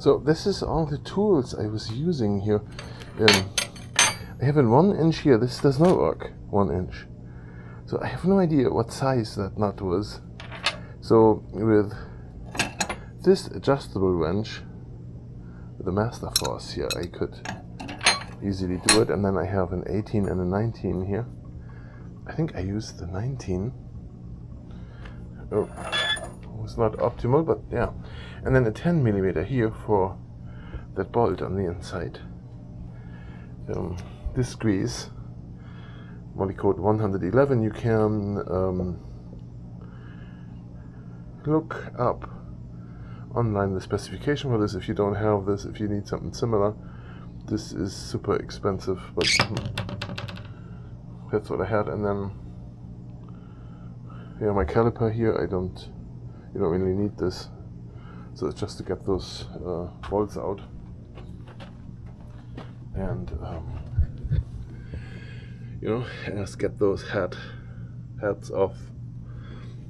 So this is all the tools I was using here. I have a 1 inch here. This does not work, 1 inch. So I have no idea what size that nut was. So with this adjustable wrench, with the master force here, I could easily do it. And then I have an 18 and a 19 here. I think I used the 19. Oh, it was not optimal, but yeah. And then a 10 millimeter here for that bolt on the inside. This squeeze, Moly code 111, you can look up online the specification for this if you don't have this, if you need something similar. This is super expensive, but that's what I had. And then yeah, my caliper here, you don't really need this. So it's just to get those bolts out and just get those heads off,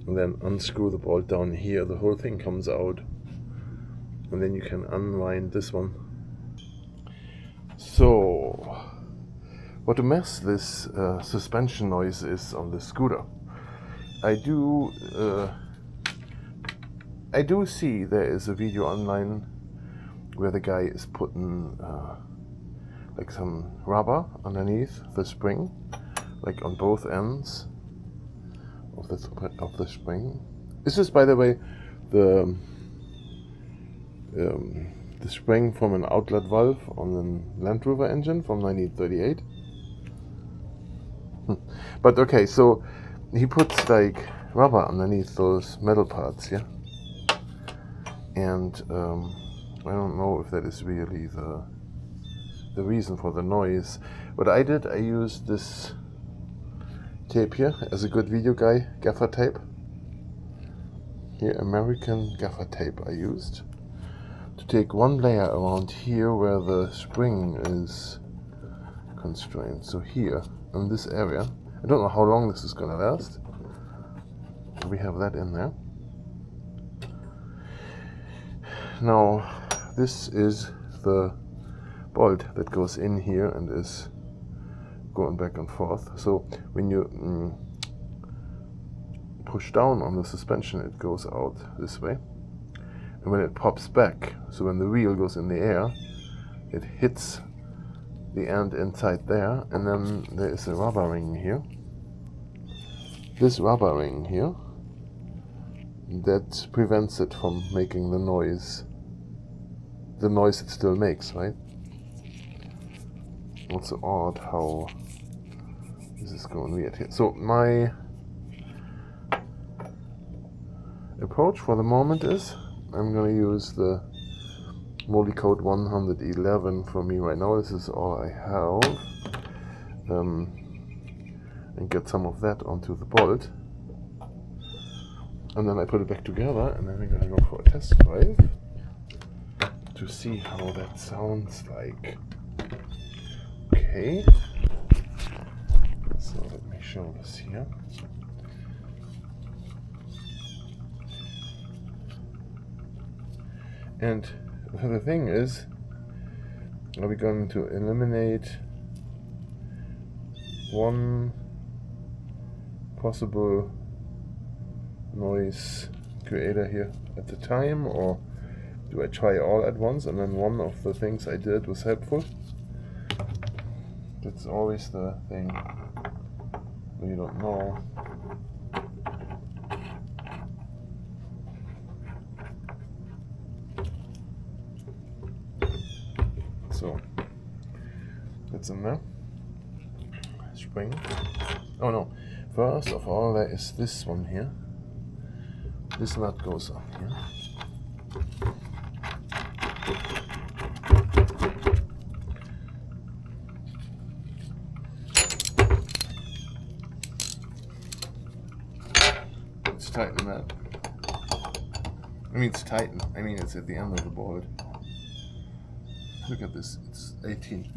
and then unscrew the bolt down here. The whole thing comes out, and then you can unwind this one. So, what a mess this suspension noise is on the scooter. I do see there is a video online where the guy is putting like some rubber underneath the spring, like on both ends of the spring. This is, by the way, the spring from an outlet valve on a Land Rover engine from 1938. But okay, so he puts like rubber underneath those metal parts, yeah. And I don't know if that is really the reason for the noise. What I did, I used this tape here as a good video guy, gaffer tape. Here, American gaffer tape I used to take one layer around here where the spring is constrained. So here, in this area, I don't know how long this is gonna last. We have that in there. Now, this is the bolt that goes in here and is going back and forth. So when you push down on the suspension, it goes out this way. And when it pops back, so when the wheel goes in the air, it hits the end inside there, and then there is a rubber ring here. This rubber ring here, that prevents it from making the noise it still makes, right? Also odd how this is going weird here. So my approach for the moment is I'm going to use the Moly code 111 for me right now. This is all I have. And get some of that onto the bolt. And then I put it back together, and then we're going to go for a test drive to see how that sounds like. Okay. So let me show this here. And the thing is, are we going to eliminate one possible noise creator here at the time, or do I try all at once and then one of the things I did was helpful? That's always the thing when you don't know. So that's in there. Spring. Oh no. First of all, there is this one here. This nut goes on here. Let's tighten that. I mean, it's tightened. I mean, it's at the end of the bolt. Look at this. It's 18.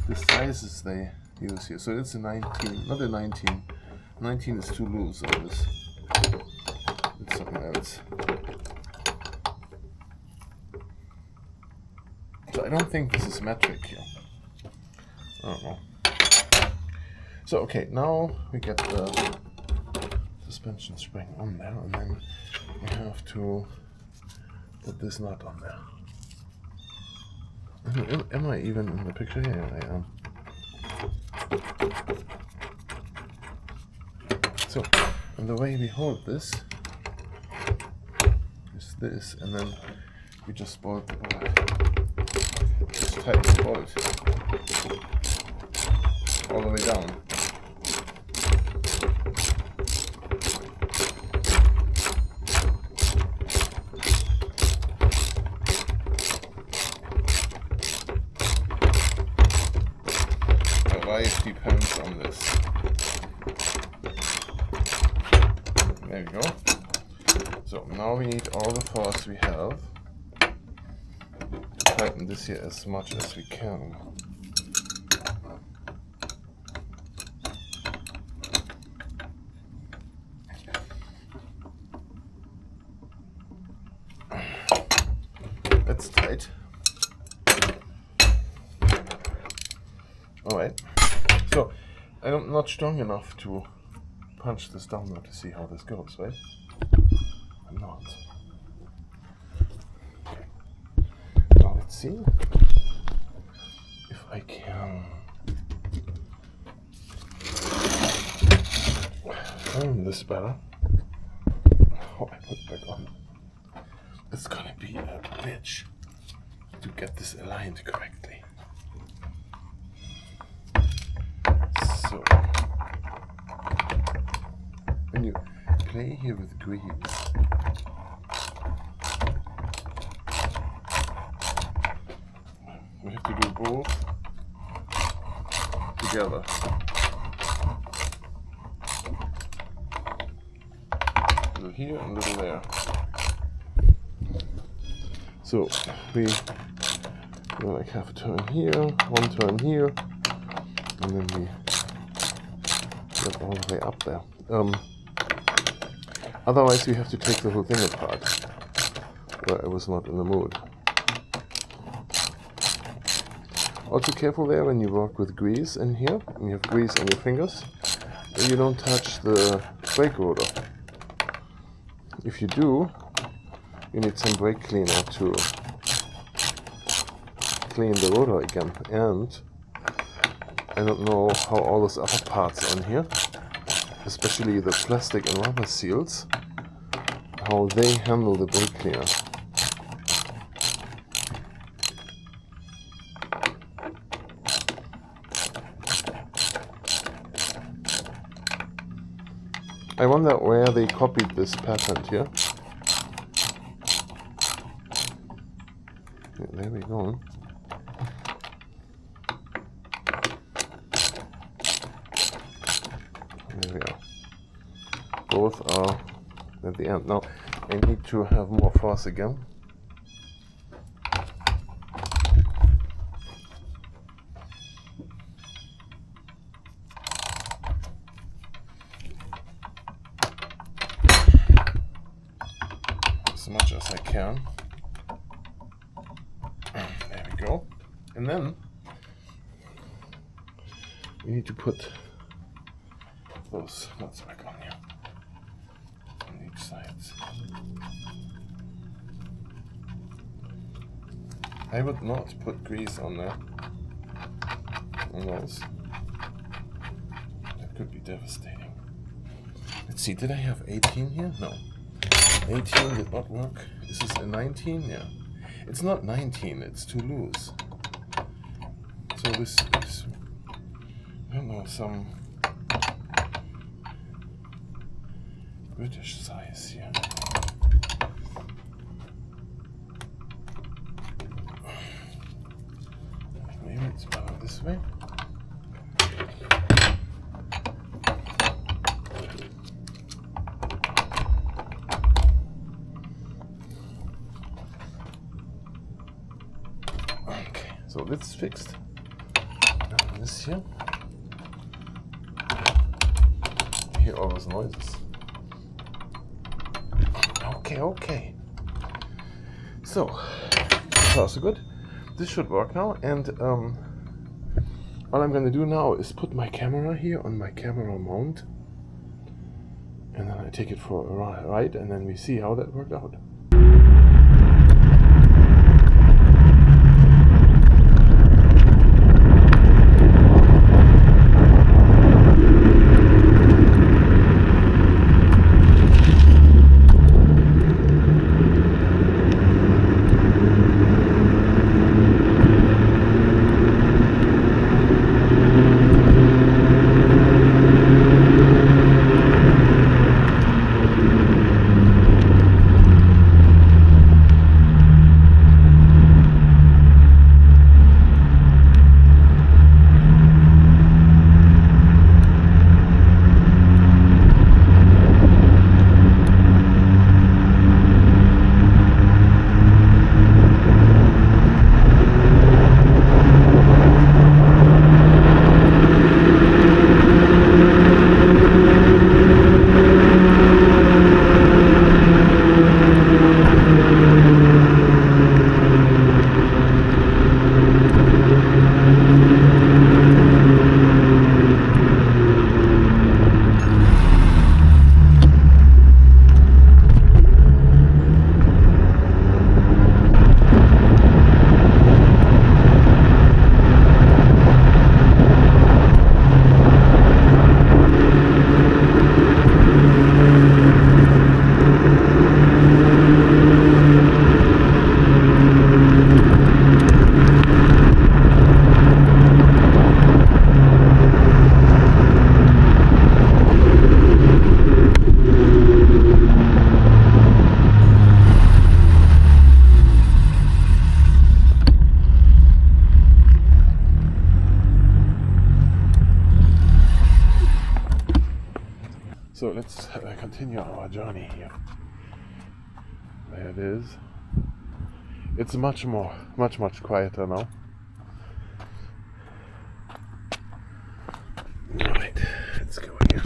The sizes they use here. So it's a 19, not a 19. 19 is too loose on this. It's something else. So I don't think this is metric here. I don't know. So okay, now we get the suspension spring on there, and then we have to put this nut on there. Am I even in the picture? Yeah, I am. So, and the way we hold this is this, and then we just bolt the bolt. Just tighten the bolt all the way down. Life depends on this. There we go. So now we need all the force we have to tighten this here as much as we can. That's tight. Alright. So, I'm not strong enough to punch this down now to see how this goes, right? I'm not. Now let's see if I can turn this better. Oh, I put it back on. It's gonna be a bitch to get this aligned correctly. So, when you play here with grease, we have to do both together. A little here and a little there. So we like have a turn here, one turn here, and then we get all the way up there. Otherwise we have to take the whole thing apart, but I was not in the mood. Also careful there when you work with grease in here, and you have grease on your fingers, and you don't touch the brake rotor. If you do, you need some brake cleaner to clean the rotor again. And I don't know how all those other parts on here, especially the plastic and rubber seals, how they handle the brake cleaner. I wonder where they copied this patent here. There we go. There we are. Both are at the end. Now I need to have more force again. As much as I can. There we go. And then we need to put those nuts back on here on each side. I would not put grease on there on those. That could be devastating. Let's see, did I have 18 here? No. 18 did not work. Is this a 19? Yeah. It's not 19, it's too loose. So this is, I don't know, some British size here. Maybe it's better this way. Okay, so this is fixed. And this here. You hear all those noises. Okay. So far so good. this should work now, and all I'm gonna do now is put my camera here on my camera mount, and then I take it for a ride, and then we see how that worked out. So let's continue our journey here. There it is. It's much quieter now. Alright, let's go again.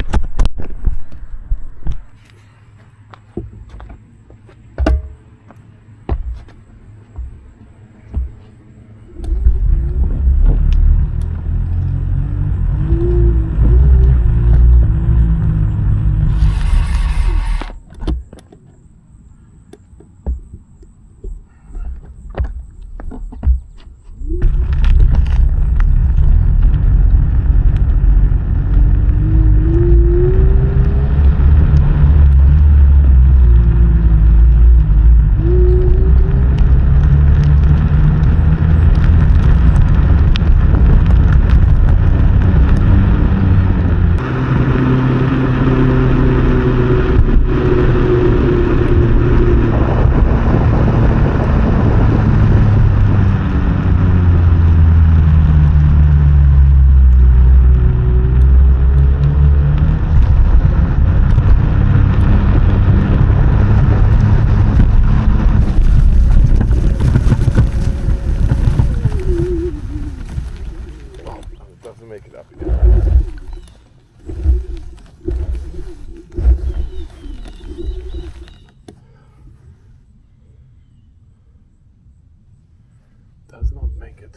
Make it up again. Does not make it.